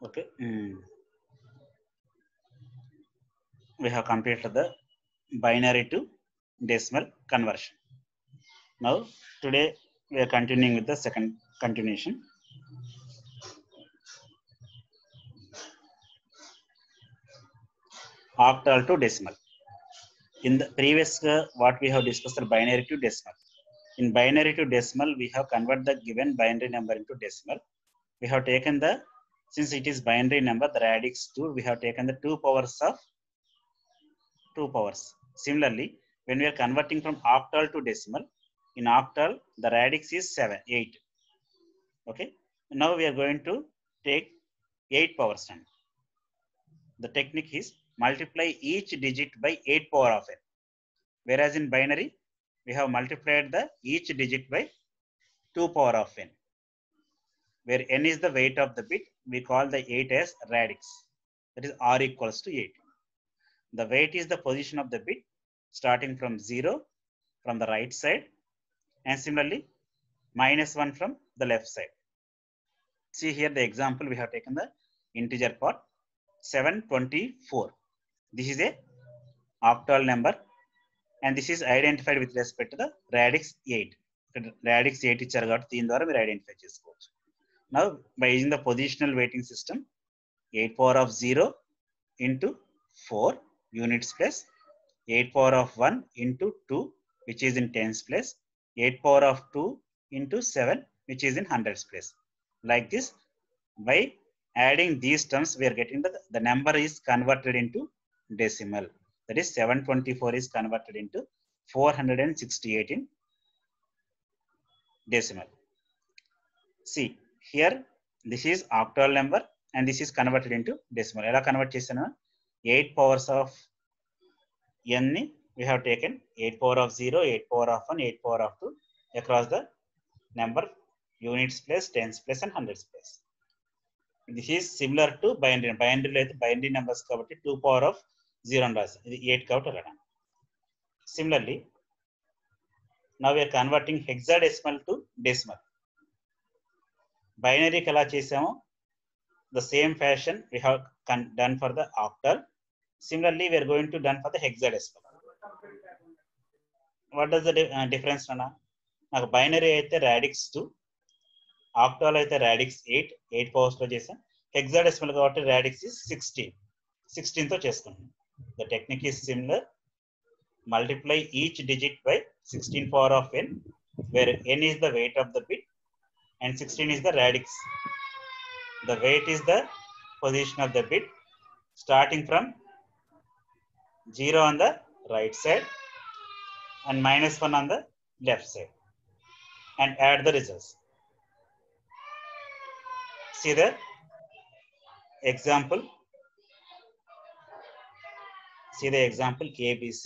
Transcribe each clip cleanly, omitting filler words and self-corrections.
Okay. We have completed the binary to decimal conversion. Now, today we are continuing with the second continuation. Octal to decimal. In the previous, what we have discussed the binary to decimal. In binary to decimal, we have converted the given binary number into decimal. We have taken the, since it is binary number, the radix 2, we have taken the 2 powers of 2 powers. Similarly, when we are converting from octal to decimal, in octal, the radix is 8. Okay. Now we are going to take 8 powers time. The technique is multiply each digit by 8 power of n. Whereas in binary, we have multiplied the each digit by 2 power of n. Where n is the weight of the bit, we call the 8 as radix. That is r equals to 8. The weight is the position of the bit starting from 0 from the right side, and similarly -1 from the left side. See here the example, we have taken the integer part 724. This is a octal number, and this is identified with respect to the radix 8. Radix 8 ఇచ్చారు కాబట్టి దీని ద్వారా మీరు identify చేసుకోవచ్చు. Now by using the positional weighting system, 8 power of 0 into 4 units plus 8 power of 1 into 2, which is in tens place, 8 power of 2 into 7, which is in hundreds place. Like this, by adding these terms, we are getting the number is converted into decimal. That is 724 is converted into 468 in decimal. See here, this is octal number and this is converted into decimal. Ela convert chesana 8 powers of n ni we have taken 8 power of 0, 8 power of 1, 8 power of 2 across the number units place, tens place and hundreds place. This is similar to binary. Binary numbers kabatti 2 power of 0 and 8 kabatti alana. Similarly, now we are converting hexadecimal to decimal. Binary kala chesamo, the same fashion we have done for the octal. Similarly, we are going to done for the hexadecimal. What does the difference nana? Naku binary aithe radix 2, octal aithe radix 8, 8 powers lo chesam. Hexadecimal kabatti radix is 16. 16 తో చేసుకుంటాం. The technique is similar. Multiply each digit by 16 power of n, where n is the weight of the bit and 16 is the radix. The weight is the position of the bit starting from 0 on the right side and -1 on the left side, and add the results. See the example. See the example KBC.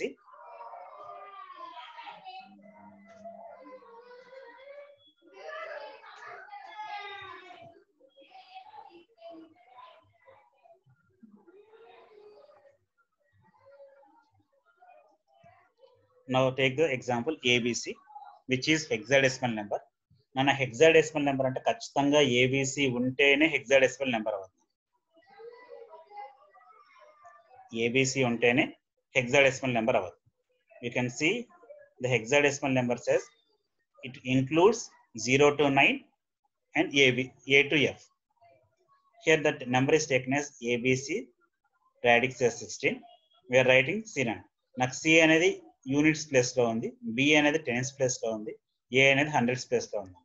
Now take the example ABC, which is hexadecimal number. Nana hexadecimal number ante ఖచ్చితంగా ABC ఉంటేనే hexadecimal number అవుతుంది. ABC ఉంటేనే hexadecimal number అవుతుంది. You can see the hexadecimal number says it includes 0 to 9 and A to F. Here that number is taken as ABC, radix as 16. We are writing C9. నాకు C అనేది units place లో ఉంది, B అనేది tens place లో ఉంది, ఏ అనేది hundreds place లో ఉంది.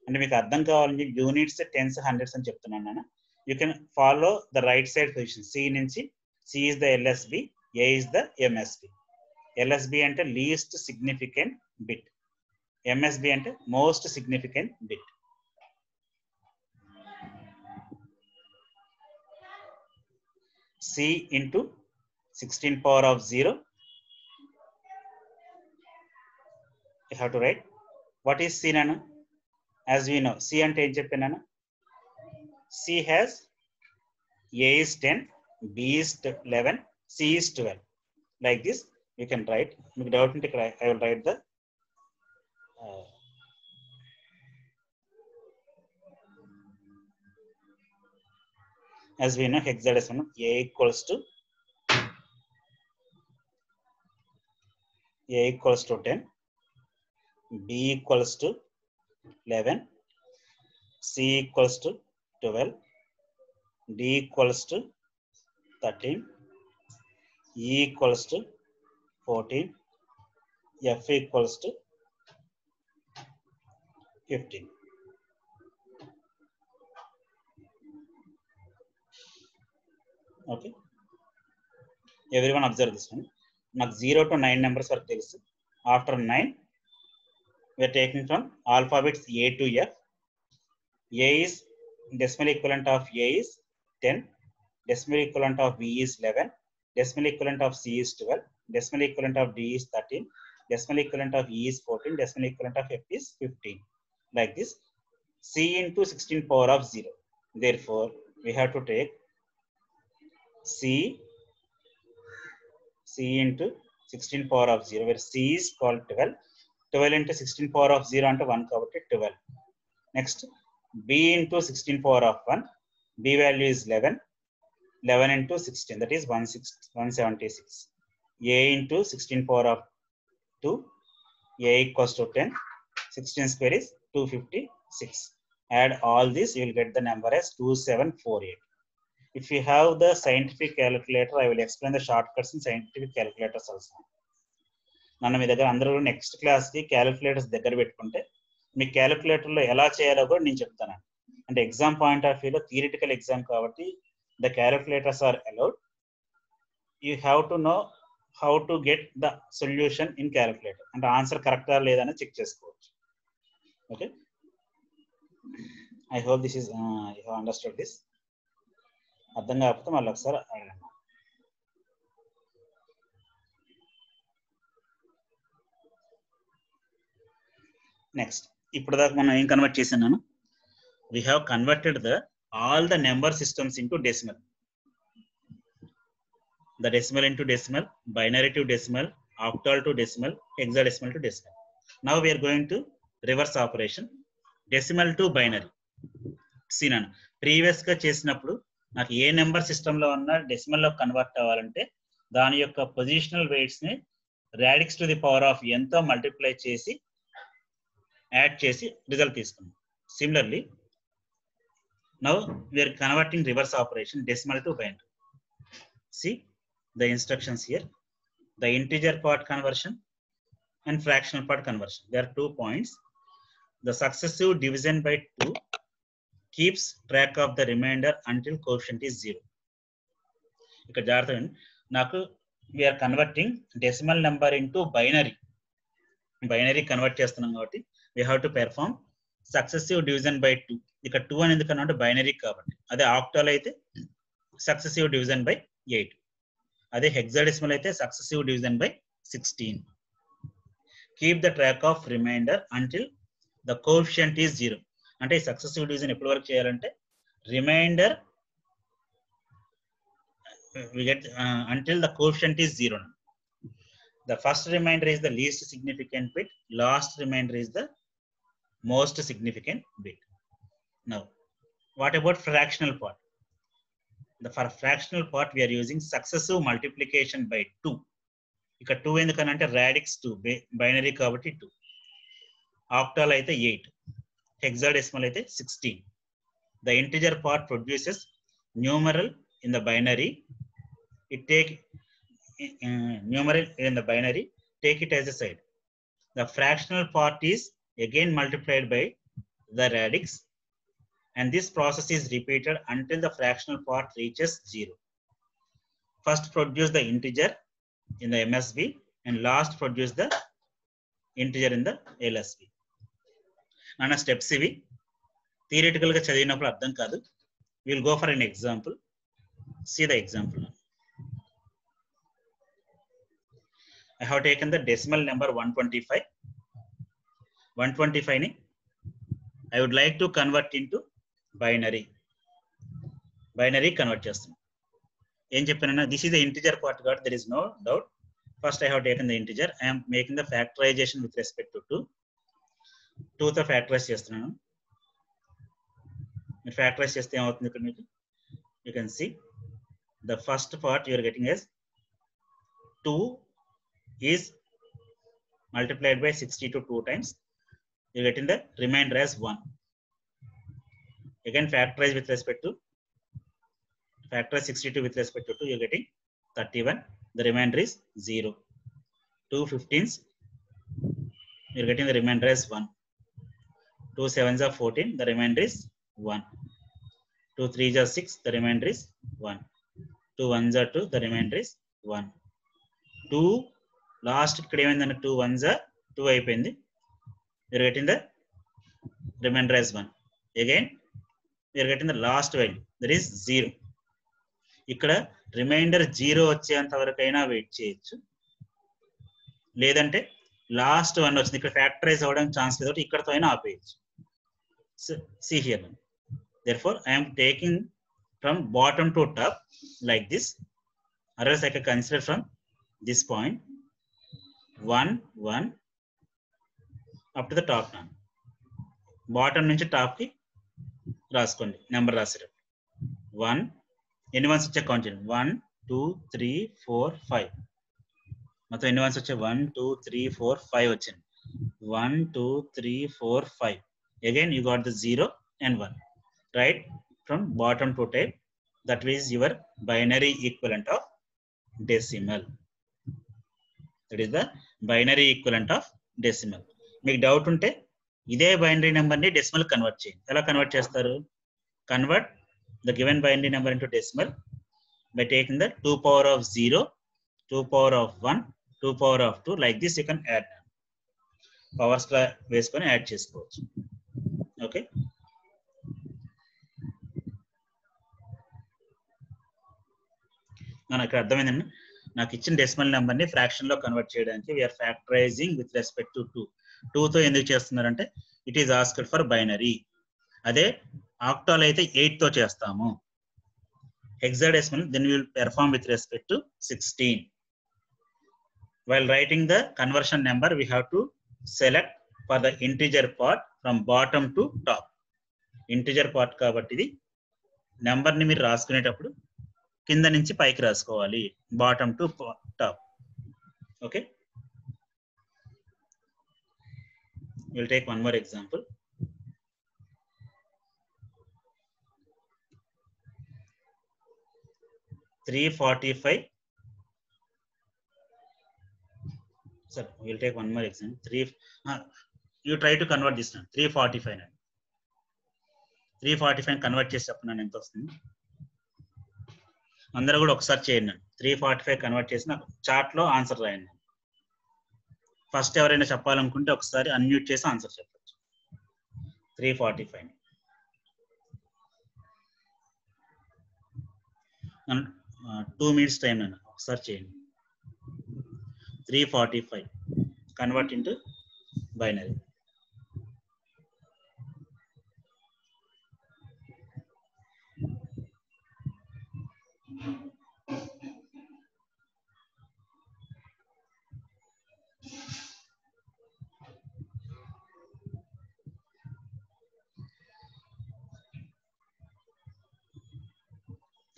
అంటే మీకు అర్థం కావాలని యూనిట్స్, టెన్స్, హండ్రెడ్స్ అని చెప్తున్నాను నేను. You can follow the right side position. C నుంచి C is the LSB, A is the MSB. LSB అంటే లీస్ట్ సిగ్నిఫికెంట్ బిట్, ఎంఎస్బి అంటే most significant bit. C into 16 power of 0. You have to write what is C nana. As we know, C ante em cheppanu. C has A is 10, B is 11, C is 12. Like this you can write. Meeku doubt unte ikkada I will write the As we know, hexadecimal A equals to 10, B equals to 11, C equals to 12, D equals to 13, E equals to 14, F equals to 15. Okay. Everyone observe this one. Now 0 to 9 numbers are తెలుసు. After 9, we are taking from alphabets A to F. A is decimal equivalent of A is 10. Decimal equivalent of B is 11. Decimal equivalent of C is 12. Decimal equivalent of D is 13. Decimal equivalent of E is 14. Decimal equivalent of F is 15. Like this. C into 16 power of 0. Therefore, we have to take C into 16 power of 0, where C is called 12. 12 into 16 power of 0 అంటే 1 కాబట్టి 12. Next, B into 16 power of 1. B value is 11. 11 into 16, that is 176. A into 16 power of 2. A equals to 10. 16 square is 256. Add all this, you will get the number as 2748. If you have the scientific calculator, I will explain the shortcuts in scientific calculators also. నన్ను మీ దగ్గర అందరూ next క్లాస్కి calculators దగ్గర పెట్టుకుంటే మీ క్యాలిక్యులేటర్లో ఎలా చేయాలో కూడా నేను చెప్తాను. అంటే ఎగ్జామ్ పాయింట్ ఆఫ్ వ్యూలో థియరిటికల్ ఎగ్జామ్ కాబట్టి the calculators are allowed. You have to know how to get the solution in calculator. అంటే ఆన్సర్ కరెక్టా లేదని చెక్ చేసుకోవచ్చు. Okay, I hope this is you have understood this. అర్థం కాకపోతే మళ్ళీ ఒకసారి అడగండి. నెక్స్ట్, ఇప్పుడు దాకా మనం ఏం కన్వర్ట్ చేసాను? We have converted all the number systems into decimal. The decimal into decimal, binary to decimal, octal to decimal, hexadecimal to decimal. Now we are going to reverse operation, decimal to binary. See nanu previous గా చేసినప్పుడు నాకు ఏ number system లో ఉన్న decimal లో convert అవ్వాలంటే దాని యొక్క positional weights ని radix to the power of n తో మల్టిప్లై చేసి యాడ్ చేసి రిజల్ట్ తీసుకున్నాం. Similarly now we are converting reverse operation, decimal to binary. See the instructions here, the integer part conversion and fractional part conversion. There are 2 points. The successive division by 2 keeps track of the remainder until coefficient is 0. ఇక్కడ జాగ్రత్తగా నాకు we are converting decimal number into binary convert చేస్తున్నాం కాబట్టి we have to perform successive division by 2. ఇక్కడ 2 అని ఎందుకన్నా అంటే binary కాబట్టి. అదే ఆక్టల్ అయితే successive division by 8. అదే హెక్సాడెసిమల్ అయితే successive division by 16. Keep the track of remainder until the coefficient is 0. అంటే ఈ సక్సెసివ్ డివిజన్ ఎప్పటి వరకు చేయాలంటే remainder until the coefficient is 0. The first remainder is the least significant bit, last remainder is the most significant bit. Now what about fractional part? For fractional part we are using successive multiplication by 2. ఇక్కడ 2 ఎందుకనంటే radix 2 binary కాబట్టి 2. Octal అయితే 8, hexadecimal అయితే 16. The integer part produces numeral in the binary. It take numeral in the binary, take it as a side. The fractional part is again multiplied by the radix, and this process is repeated until the fractional part reaches 0. First produce the integer in the MSB and last produce the integer in the LSB. Nana steps ivi theoretical ga chadivinappudu ardham kaadu. We will go for an example. See the example. I have taken the decimal number 125. 125 ni I would like to convert into binary convert చేస్తున్నాం. ఏం చెప్పానన్నా, this is the integer part కాబట్టి there is no doubt. First I have taken the integer. I'm making the factorization with respect to 2తో factorize చేస్తున్నాను. మీరు factorise చేస్తే ఏమవుతుంది? ఇక్కడ మీకు you can see the first part you are getting as 2 is multiplied by 62 2 times. You are getting the remainder as 1. Again factorize with respect to factorize 62 with respect to 2, you are getting 31. The remainder is 0. 2 15s, you are getting the remainder as 1. 2 7s are 14, the remainder is 1. 2 3s are 6, the remainder is 1. 2 1s are 2, the remainder is 1. 2 last ఇక్కడ ఏమైందంటే 2 1s are 2 అయిపోయింది. You are getting the remainder as 1. Again you are getting the last value, that is 0. ఇక్కడ reminder 0 వచ్చేంత వరకు అయినా wait చేయొచ్చు, లేదంటే last 1 వచ్చింది ఇక్కడ ఫ్యాక్టరైజ్ అవ్వడానికి ఛాన్స్ లేదు, ఇక్కడతో అయినా ఆపేయచ్చు. See here, therefore I am taking from bottom to top like this, or else I can consider from this point 1 1 up to the top. now bottom నుంచి టాప్ కి రాసుకోండి నెంబర్ రాసేటప్పుడు. 1 ఎన్ని వన్స్ వచ్చే కౌంట్ చేయండి. 1 2 3 4 5 మొత్తం ఎన్ని వన్స్ వచ్చాయి? 1 2 3 4 5 వచ్చింది. 1 2 3 4 5. Again you got the 0 and 1. Right from bottom to top, that is your binary equivalent of decimal. That is the binary equivalent of decimal. మీకు డౌట్ ఉంటే ఇదే బైనరీ నెంబర్ ని డెసిమల్ కన్వర్ట్ చేయండి. ఎలా కన్వర్ట్ చేస్తారు? Convert the given binary number into decimal by taking the 2 power of 0, 2 power of 1, 2 power of 2. Like this you can add powers వేసుకొని add చేసుకోవచ్చు. Okay, నాకు అర్థమైందండి. నాకు ఇచ్చిన డెసిమల్ నెంబర్ ని ఫ్రాక్షన్ లో కన్వర్ట్ చేయడానికి we are factorising with respect to 2. 2తో ఎందుకు చేస్తున్నారంటే it is asked for binary. అదే ఆక్టాల్ అయితే 8తో చేస్తాము. Hexadecimal then will perform with respect to 16. While writing the conversion number, we have to select for the integer part from bottom to top. Integer part కాబట్టి ఇది number ని మీరు రాసుకునేటప్పుడు కింద నుంచి పైకి రాసుకోవాలి, bottom to top. Okay, we'll take one more example. 345. Sir, we'll take one more example. You try to convert this one. 345. 345 convert చేసేటప్పుడు నన్ను ఎంత వస్తుంది? అందరూ కూడా ఒకసారి చేయండి. 345 కన్వర్ట్ చేసి నాకు చార్ట్ లో ఆన్సర్ రాయండి. ఫస్ట్ ఎవరైనా చెప్పాలనుకుంటే ఒకసారి అన్మ్యూట్ చేసి ఆన్సర్ చెప్పచ్చు. 345 2 minutes టైం అన్న ఒకసారి చేయండి. 345 convert into binary.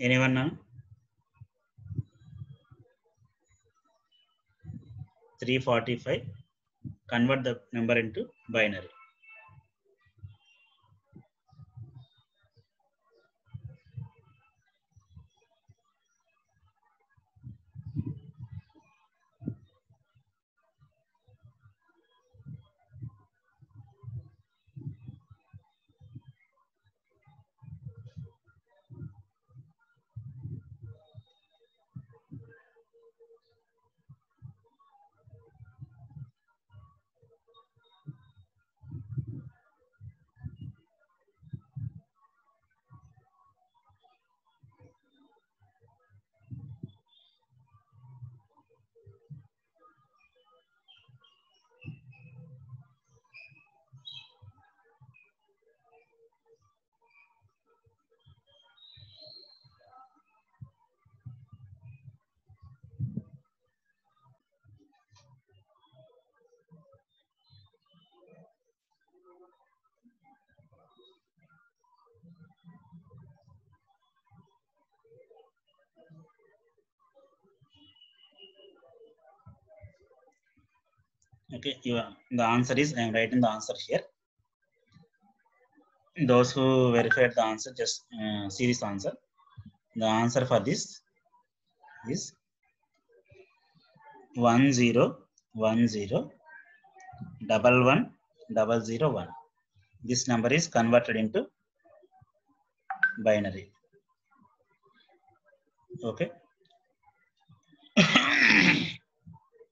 Anyone now? 345 convert the number into binary. Okay, the answer is, I am writing the answer here. Those who verified the answer, just see this answer. The answer for this is 10101101. This number is converted into binary. Okay.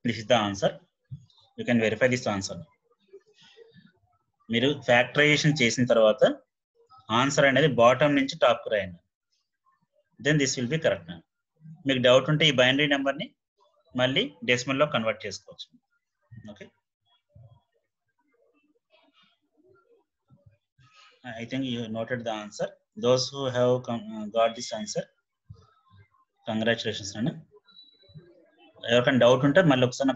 This is the answer. You can verify this answer. మీరు factorisation చేసిన తర్వాత answer అనేది bottom నుంచి top కు రాయండి. Then this will be correct. మీకు doubt ఉంటే ఈ బైనరీ నెంబర్ని మళ్ళీ డెసిమల్ లో కన్వర్ట్ చేసుకోవచ్చు. Okay, I think you noted the answer. Those who have got this answer, congratulations అన్న. ఎవరికైనా డౌట్ ఉంటే మళ్ళీ ఒకసారి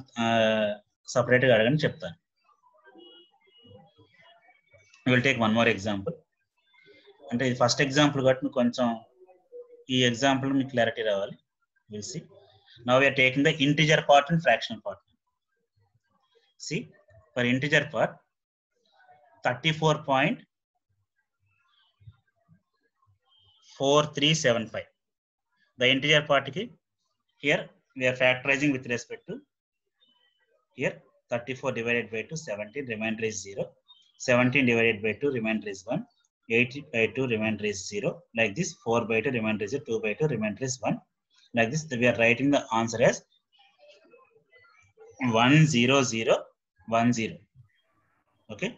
సపరేట్గా అడగని చెప్తాను. Will take one more example. అంటే ఇది ఫస్ట్ ఎగ్జాంపుల్ కాబట్టి మీకు కొంచెం ఈ ఎగ్జాంపుల్ మీకు క్లారిటీ రావాలి. Will see. Now we are taking the integer part and fractional part. See, for integer part 34.4375. The integer part ki here we are factorizing with respect to here 34 divided by 2 17, remainder is 0. 17 divided by 2, remainder is 1. 8 by 2, remainder is 0. Like this, 4 by 2, remainder is 2 by 2, remainder is 1. Like this, we are writing the answer as 10010. Okay,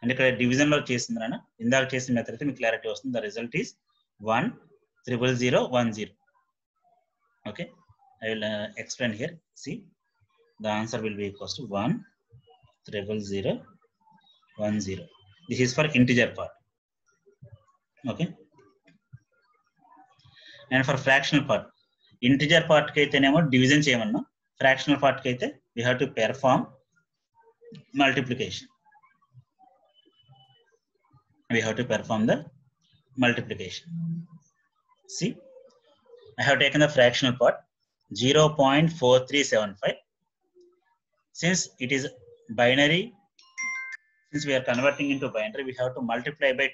and ఇక్కడ division లో చేస్తుందన్న ఇందాక చేసిన method అయితే మీకు clarity వస్తుంది. The result is 10010. Okay, I will explain here. See, the answer will be equals to 10010. This is for integer part. Okay, and for fractional part, integer part ki aithe nemo division cheyamanna, fractional part ki aithe we have to perform multiplication. We have to perform the multiplication. See, I have taken the fractional part 0.4375. Since it is binary, since we are converting into binary, we have to multiply by 2.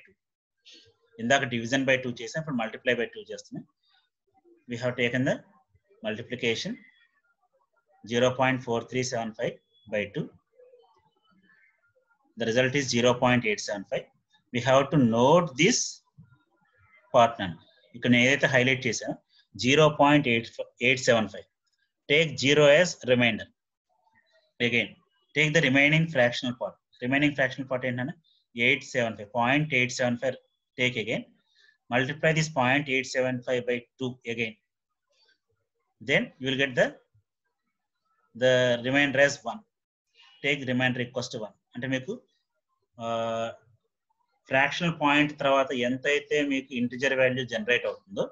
Indaka division by 2 chesam, appudu multiply by 2 chestunna. We have taken the multiplication 0.4375 by 2. The result is 0.875. We have to note this part none. You can either highlight chesa 0.875. Take 0 as remainder. Again, take the remaining fractional part. Remaining fractional part is 875. 0.875. Take again. Multiply this 0.875 by 2 again. Then you will get the remainder as 1. Take remainder equals to 1. అంటే మీకు fractional point తర్వాత ఎంత అయితే మీకు integer value generate అవుతుందో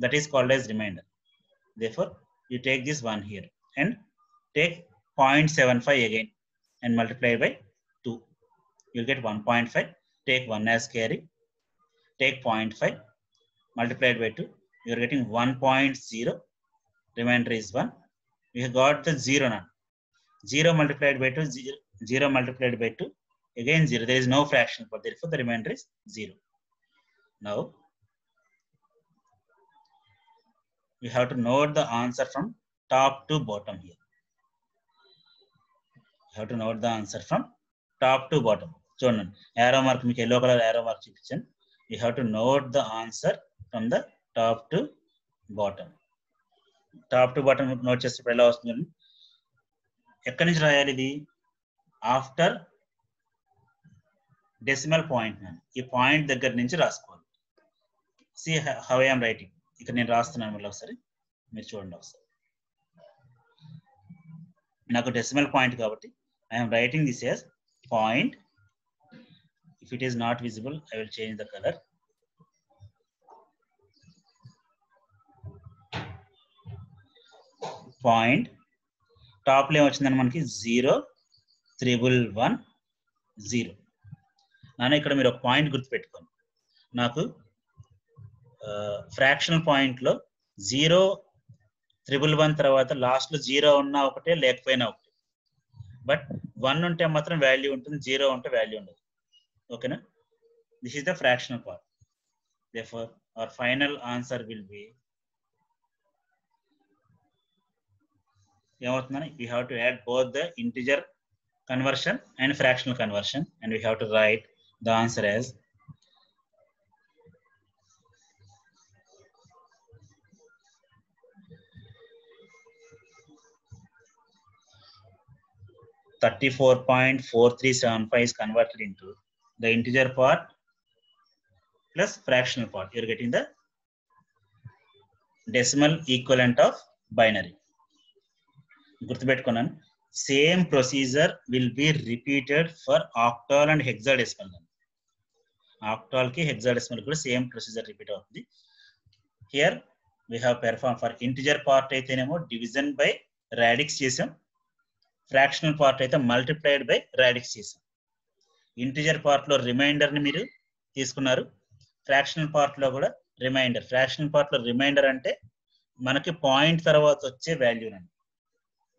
that is called as remainder. Therefore, you take this one here and take 0.75 again and multiply by 2. You'll get 1.5. Take 1 as carry. Take 0.5 multiplied by 2. You're getting 1.0. Remainder is 1. We have got the 0 now. 0 multiplied by 2, 0 multiplied by 2. Again 0. There is no fraction, but therefore the remainder is 0. Now, we have to note the answer from top to bottom here. You have to note the answer from top to bottom. So, arrow mark, yellow color arrow mark. You have to note the answer from the top to bottom. Top to bottom note chestappudu ela vastundi. Ekkadi nunchi rayali idi? After decimal point. ఈ point దగ్గర నుంచి రాసుకోవాలి. See how I am writing. ఇక్కడ నేను రాస్తున్నాను మళ్ళీ ఒకసారి మీరు చూడండి ఒకసారి. నాకు డెసిమల్ పాయింట్ కాబట్టి I am writing this as point. If it is not visible, I will change the color. Point. Top లో ఏమొచ్చిందని మనకి 0.110. నాన్న ఇక్కడ మీరు ఒక పాయింట్ గుర్తుపెట్టుకోండి. నాకు ఫ్రాక్షనల్ పాయింట్లో 0.111 తర్వాత లాస్ట్ లో 0 ఉన్నా ఒకటే లేకపోయినా ఒకటే. బట్ 1 ఉంటే మాత్రం వాల్యూ ఉంటుంది, 0 ఉంటే వాల్యూ ఉండదు. ఓకేనా? This is the fractional part. Therefore our final answer will be, ఏమవుతుందని, we have to add both the integer conversion and fractional conversion, and we have to write the answer as 34.4375 is converted into the integer part plus fractional part. You are getting the decimal equivalent of binary. గుర్తుపెట్టుకున్నాను. Same procedure will be repeated for octal and hexadecimal. Octal కి hexadecimal కూడా same procedure repeat అవుతుంది. Here we have perform for integer part అయితేనేమో division by radix చేసాం, fractional part అయితే multiplied by radix చేసాం. Integer part లో remainder ని మీరు తీసుకున్నారు, ఫ్రాక్షనల్ పార్ట్ లో కూడా రిమైండర్. ఫ్రాక్షనల్ పార్ట్ లో రిమైండర్ అంటే మనకి పాయింట్ తర్వాత వచ్చే వాల్యూ అండి.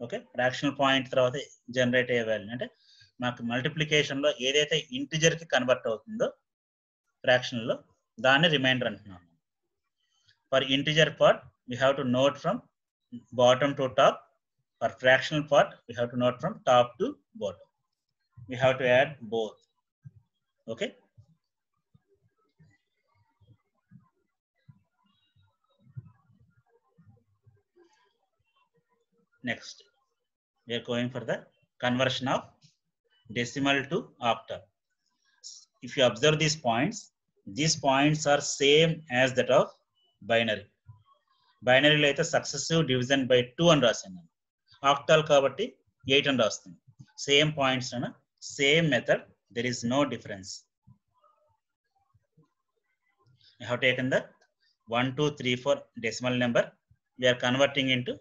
ఓకే, ఫ్రాక్షనల్ పాయింట్ తర్వాత జనరేట్ అయ్యే వాల్యూ అంటే మాకు మల్టిప్లికేషన్ లో ఏదైతే ఇంటిజర్ కి కన్వర్ట్ అవుతుందో ఫ్రాక్షనల్ లో దాన్ని రిమైండర్ అంటున్నాము. For integer part we have to note from bottom to top. For fractional part we have to note from top to bottom. We have to add both. Okay, next we are going for the conversion of decimal to octal. If you observe these points are same as that of binary. Binary lo aithe successive division by 2 అని రాసాను. Octal కాబట్టి 8 అని రాస్తుంది. Same points అన్న same method, there is no difference. I have taken the 1 2 3 4 decimal number, we are converting into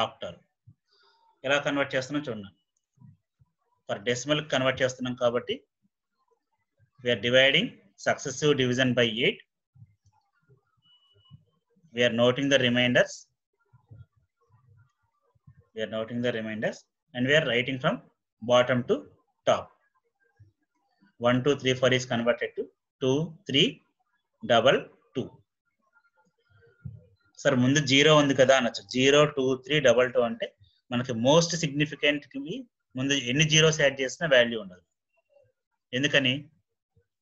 octal. ఎలా convert చేస్తున్నాం చూడండి. For decimal convert చేస్తున్నాం కాబట్టి we are dividing successive division by 8. We are noting the remainders. And we are writing from bottom to top. 1 2 3 4 is converted to 2 3 2 2. Sir ముందు 0 ఉంది కదా అనొచ్చు. 0 2 3 2 2 అంటే మనకి మోస్ట్ సిగ్నిఫికెంట్ కి ముందు ఎన్ని జీరోస్ యాడ్ చేసినా వాల్యూ ఉండదు. ఎందుకని,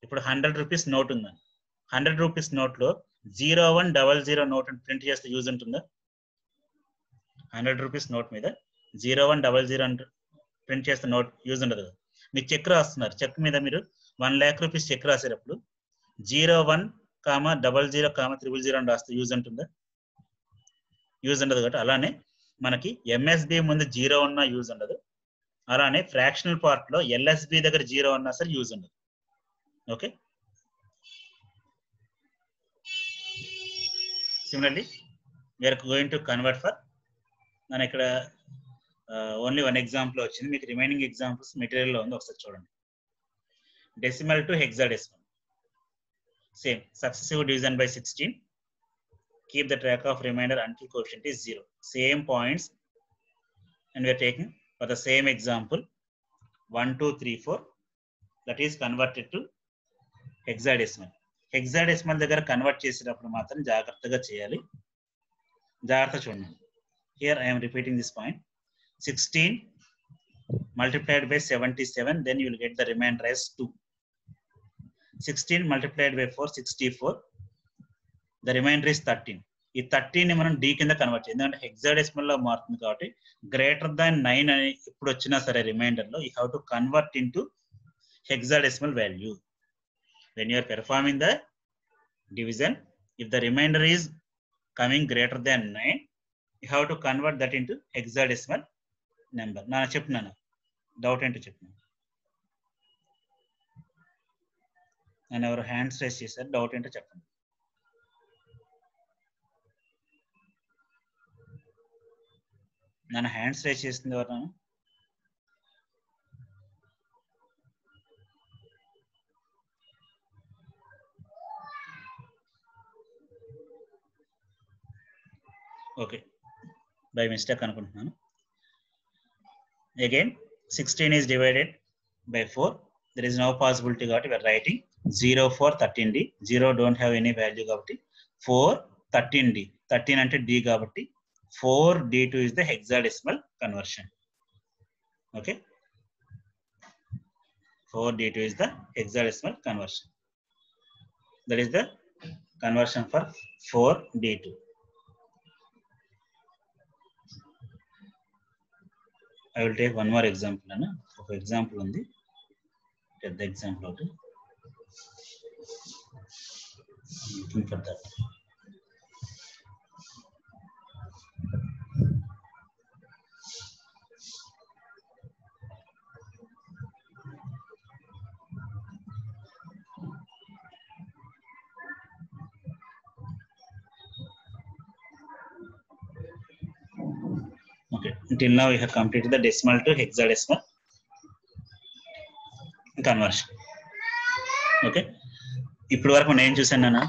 ఇప్పుడు 100 రూపీస్ నోట్ ఉందని, 100 రూపీస్ నోట్ లో 0100 నోట్ ప్రింట్ చేస్తే యూజ్ ఉంటుందా? 100 రూపీస్ నోట్ మీద 0100 ప్రింట్ చేస్తే నోట్ యూజ్ ఉండదు. మీరు చెక్ రాస్తున్నారు, చెక్ మీద మీరు 1 lakh రూపీస్ చెక్ రాసేటప్పుడు 01,00,000 అని రాస్తే యూజ్ ఉంటుందా? యూజ్ ఉండదు కాబట్టి అలానే మనకి ఎంఎస్బి ముందు 0 ఉన్నా యూజ్ ఉండదు, అలానే ఫ్రాక్షనల్ పార్ట్ లో ఎల్ఎస్బి దగ్గర 0 ఉన్నా సరే యూజ్ ఉండదు. Okay, similarly we are going to convert for, నేను ఇక్కడ ఓన్లీ 1 ఎగ్జాంపుల్ వచ్చింది, మీకు రిమైనింగ్ ఎగ్జాంపుల్స్ మెటీరియల్లో ఉంది, ఒకసారి చూడండి. Decimal to hexadecimal, same successive division by 16. Keep the track of remainder until coefficient is 0. Same points, and we are taking for the same example 1 2 3 4, that is converted to hexadecimal. Hexadecimal దగ్గర convert చేసేటప్పుడు మాత్రం జాగ్రత్తగా చేయాలి. జాగ్రత్త చూడండి. Here I am repeating this point. 16 multiplied by 77, then you will get the remainder as 2. 16 multiplied by 4 64, the remainder is 13. ఈ 13 ని మనం d కింద కన్వర్ట్ చేయాలి, ఎందుకంటే హెక్సాడెసిమల్ లో మారుతుంది కాబట్టి గ్రేటర్ దాన్ 9 అని ఎప్పుడు వచ్చినా సరే రిమైండర్ లో you have to convert into hexadecimal value. when you are performing the division, if the remainder is coming greater than 9, you have to convert that into hexadecimal number. నా చెప్తున్నాను, doubt ఏంటో చెప్తున్నాను. నేను ఎవరు హ్యాండ్స్ రైజ్ చేశారు, doubt ఏంటో చెప్పండి. నన్ను హ్యాండ్స్ రైజ్ చేసింది ఎవరు? ఓకే, బై మిస్టేక్ అనుకుంటున్నాను. Again 16 is divided by 4. There is no possibility కాబట్టి we are writing 0 for 13D. 0 don't have any value కాబట్టి 4 13D. 13 అంటే D కాబట్టి 4D2 is the hexadecimal conversion. Okay. 4D2 is the hexadecimal conversion. That is the conversion for 4D2. I will take one more example. For example, take the example out. Looking for that. Okay, until now we have completed the decimal to hexadecimal conversion. Okay, ఇప్పుడు వరకు నేను చూసాను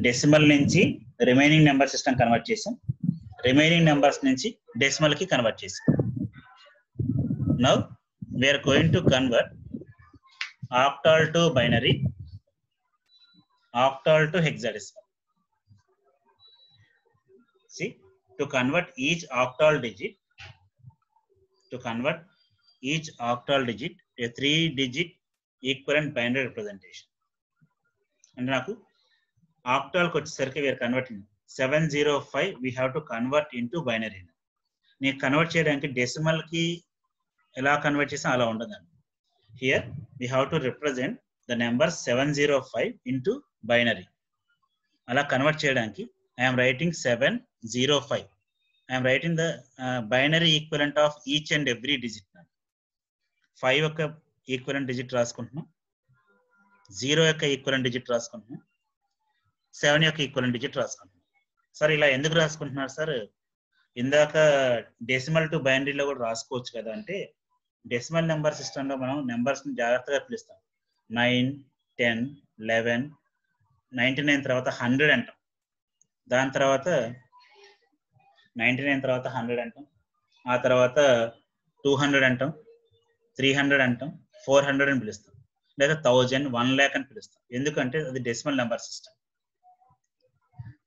decimal నుంచి remaining number system convert చేసాం, remaining numbers నుంచి decimal కి convert చేసాం. Now we are going to convert octal to binary, octal to hexadecimal. See, to convert each octal digit, a 3-digit equivalent binary representation. And నాకు octal కి వచ్చేసరికి we are converting 705, we have to convert into binary. నేను convert చేయడానికి decimal కి ఎలా convert చేసాం అలా ఉండదండి. Here we have to represent the number 705 into binary. అలా కన్వర్ట్ చేయడానికి I am writing 705. I am writing the binary equivalent of each and every digit. 5 యొక్క ఈక్వలెంట్ డిజిట్ రాసుకుంటున్నాం, 0 యొక్క ఈక్వలెంట్ డిజిట్ రాసుకుంటున్నాం, 7 యొక్క ఈక్వలెంట్ డిజిట్ రాసుకుంటున్నాం. సార్ ఇలా ఎందుకు రాసుకుంటున్నారు sir? ఇందాక decimal to బైనరీలో కూడా రాసుకోవచ్చు కదా అంటే, డెసిమల్ నెంబర్ సిస్టంలో మనం నెంబర్స్ని జాగ్రత్తగా పిలుస్తాం. 9, 10, 11, 99 తర్వాత 100 అంటాం, దాని తర్వాత 99 తర్వాత 100 అంటాం, ఆ తర్వాత 200 అంటాం, 300 అంటాం, 400 అని పిలుస్తాం, లేదా 1000, 1,00,000 అని పిలుస్తాం. ఎందుకంటే అది decimal number system.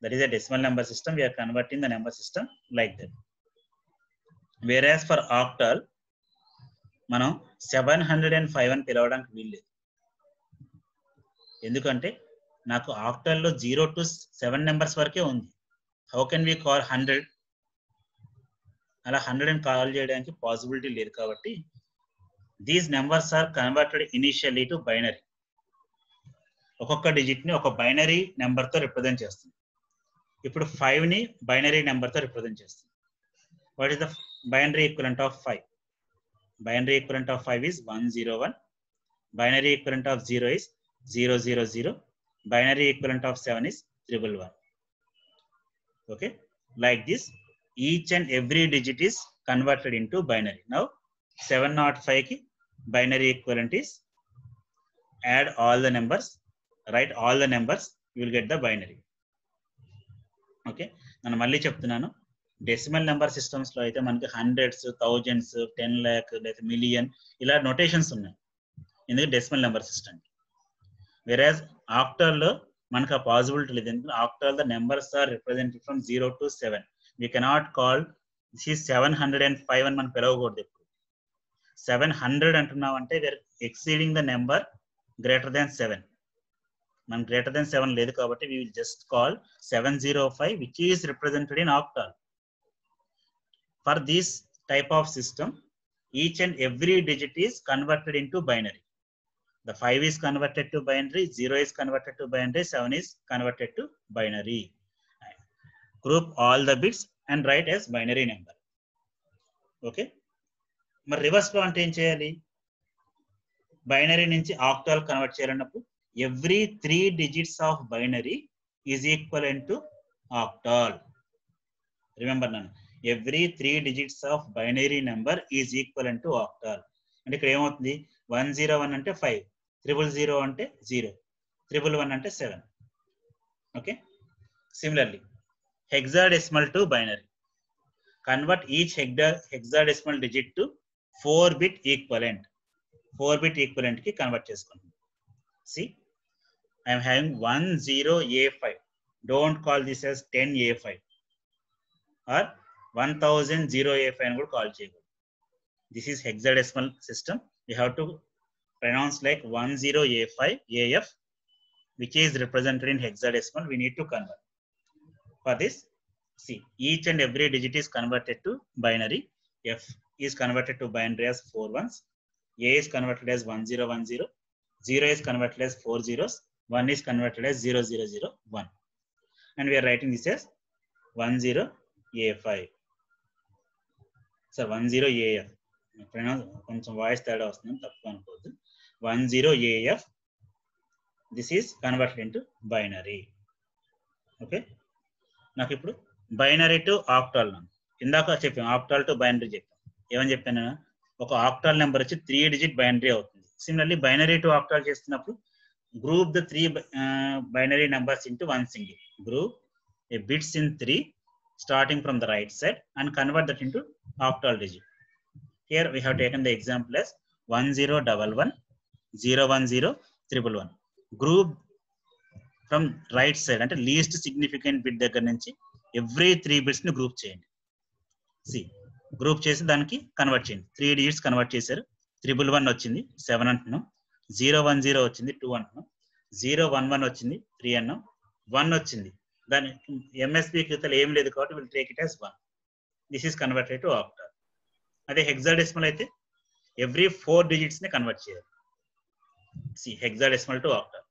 That is a decimal number system. We are converting the number system like that. Whereas for octal మనం 705 అని పిలవడానికి వీల్లేదు. ఎందుకంటే నాకు ఆక్టల్లో 0 to 7 నెంబర్స్ వరకే ఉంది. How can we call 100? అలా 100 అని కాల్ చేయడానికి పాసిబిలిటీ లేదు. కాబట్టి these numbers are converted initially to binary. ఒక్కొక్క డిజిట్ ని ఒక బైనరీ నెంబర్ తో రిప్రజెంట్ చేస్తుంది. ఇప్పుడు 5 ని బైనరీ నెంబర్ తో రిప్రజెంట్ చేస్తుంది. What is the binary equivalent of 5? Binary equivalent of 5 is 101. Binary equivalent of 0 is 000. Binary equivalent of 7 is 111. Okay, like this, each and every digit is converted into binary. Now 705 ki binary equivalent is, add all the numbers, write all the numbers, you will get the binary. Okay, nanu malli cheptunnanu, decimal number systems లో అయితే మనకి hundreds, thousands, 10 lakh లేదా million ఇలా notations ఉన్నాయి, ఎందుకంటే decimal number system. Whereas octal లో మనకు ఆ పాసిబిలిటీ లేదు. ఎందుకంటే octal the numbers are represented from 0 to 7. We cannot call this is 705 అని మనం పిలవకూడదు. ఎప్పుడు 700 అంటున్నాం అంటే we are exceeding the number greater than 7. మనం గ్రేటర్ దాన్ 7 లేదు కాబట్టి we will just call 705 which is represented in octal. For this type of system, each and every digit is converted into binary. The 5 is converted to binary, 0 is converted to binary, 7 is converted to binary. Group all the bits and write as binary number. Okay. మరి reverse లో అంటే ఏం చేయాలి? Binary నుంచి octal convert చేయాలన్నప్పుడు every 3 digits of binary is equivalent to octal. Remember నన్ను, every 3 digits of binary number is equivalent to octal. అంటే ఇక్కడ ఏమవుతుంది, 101 అంటే 5, 000 అంటే 0, 111 అంటే 7. Okay. Similarly hexadecimal to binary, convert each hexadecimal digit to 4-bit equivalent. 4-bit equivalent ki convert చేసుకుంటాం. See, I am having 10A5. Don't call this as 10A5 or 1000A5 అని కూడా call చేయకూడదు. This is hexadecimal system. We have to pronounce like 10A5 AF, which is represented in hexadecimal. We need to convert. For this, see, each and every digit is converted to binary. F is converted to binary as 4 ones. A is converted as 1010. 0 is converted as 4 zeros. 1 is converted as 0001. And we are writing this as 10A5. So 10AF. కొంచెం voice తేడా వస్తుంది, తప్పు అనుకోవద్దు. 10AF. This is converted into binary. Okay, నాకు ఇప్పుడు binary to octal. ఇందాక చెప్పాను octal to binary చెప్పాను. ఏమని చెప్పాను? ఒక ఆక్టాల్ నెంబర్ వచ్చి 3 డిజిట్ బైనరీ అవుతుంది. సిమిలర్లీ బైనరీ టు ఆక్టాల్ చేస్తున్నప్పుడు group the 3 binary numbers into 1 single. Group A bits in 3 starting from the right side and convert that into octal digit. Here we have taken the example as 1011 010 111. Group from right side అంటే least significant bit దగ్గర నుంచి every 3 bits ని group చేయండి. See, group చేసి దానికి convert చేయండి. 3 digits convert చేశారు. 111 వచ్చింది 7 అంటున్నాం. 010 వచ్చింది 2 అంటున్నాం. 011 వచ్చింది 3 అన్నాం. 1 వచ్చింది, దాని ఎంఎస్బి క్రితలు ఏం లేదు కాబట్టి will take it as 1. This is converted to octal. అదే హెక్సాడెసిమల్ అయితే ఎవ్రీ 4 digits ని కన్వర్ట్ చేయాలి. See, hexadecimal to octal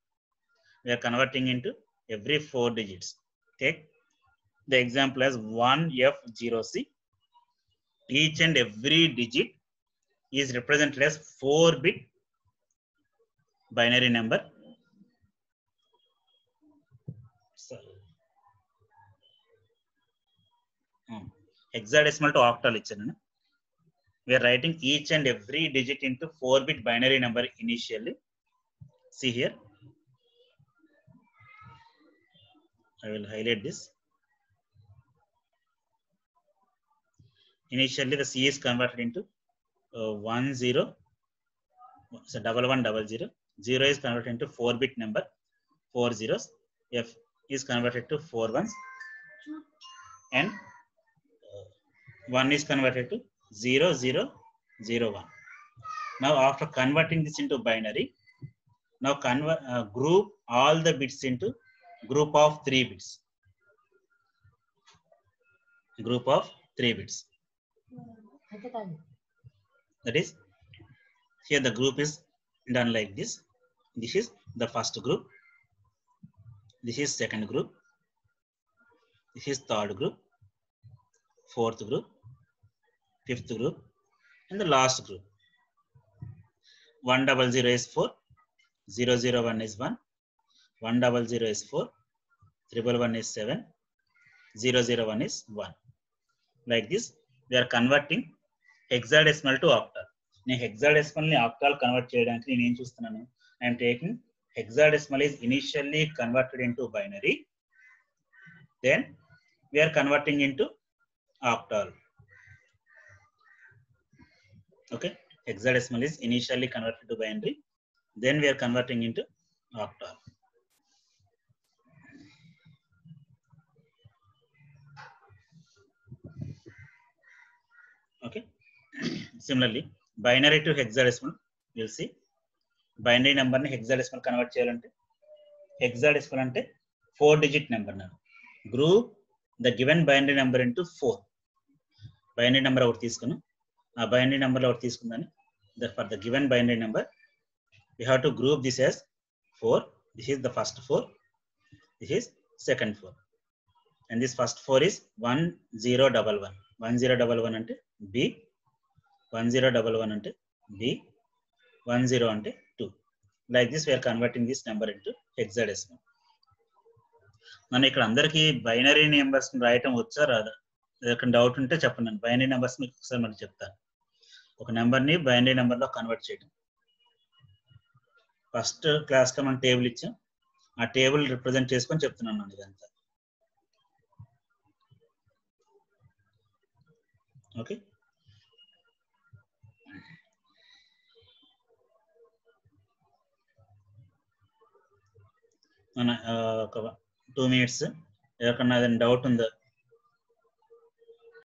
we are converting into every 4 digits. Take the example as 1F0C. Each and every digit is represented as 4-bit binary number. Hexadecimal to octal ichchanu. We are writing each and every digit into 4-bit binary number initially. See here, I will highlight this. Initially the C is converted into 10, so 1100. 0 is converted into 4-bit number, 4 zeros. F is converted to 4 ones, and 1 is converted to 0001. Now after converting this into binary, now group all the bits into group of 3 bits. Group of 3 bits. That is, here the group is done like this. This is the first group. This is second group. This is third group. Fourth group. Fifth group. And the last group. 100 is 4. 001 is 1. 100 is 4. 111 is 7. 001 is 1. Like this, we are converting hexadecimal to octal. నేను hexadecimal ని octal convert చేయడానికి నేను ఏం చూస్తున్నాను? I am taking hexadecimal is initially converted into binary. Then we are converting into octal. Okay, hexadecimal is initially converted to binary. Then we are converting into octal. Okay, similarly binary to hexadecimal, you'll see binary number ni hexadecimal convert cheyalante, hexadecimal ante 4 digit number na group the given binary number into 4. binary number ఒకటి తీసుకును, ఆ binary number లో ఒకటి తీసుకుందని, for the given binary number we have to group this as 4. This is the first 4, this is second 4, and this first 4 is 1011. 1011 ante B, 1011 ante B, 10 ante 2. Like this we are converting this number into hexadecimal. మనం ఇక్కడ అందరికీ binary numbers రాయటం వచ్చా రాదా? ఏదైనా doubt ఉంటే చెప్పండి. Binary numbers మీకు ఒకసారి మనకి చెప్తాను. ఒక నెంబర్ని బైనరీ నెంబర్లో కన్వర్ట్ చేయడం. ఫస్ట్ క్లాస్లో మనం టేబుల్ ఇచ్చాం, ఆ టేబుల్ రిప్రజెంట్ చేసుకొని చెప్తున్నాను ఇదంతా. ఓకే, మన ఒక 2 minutes ఎవరికన్నా ఏదైనా డౌట్ ఉందో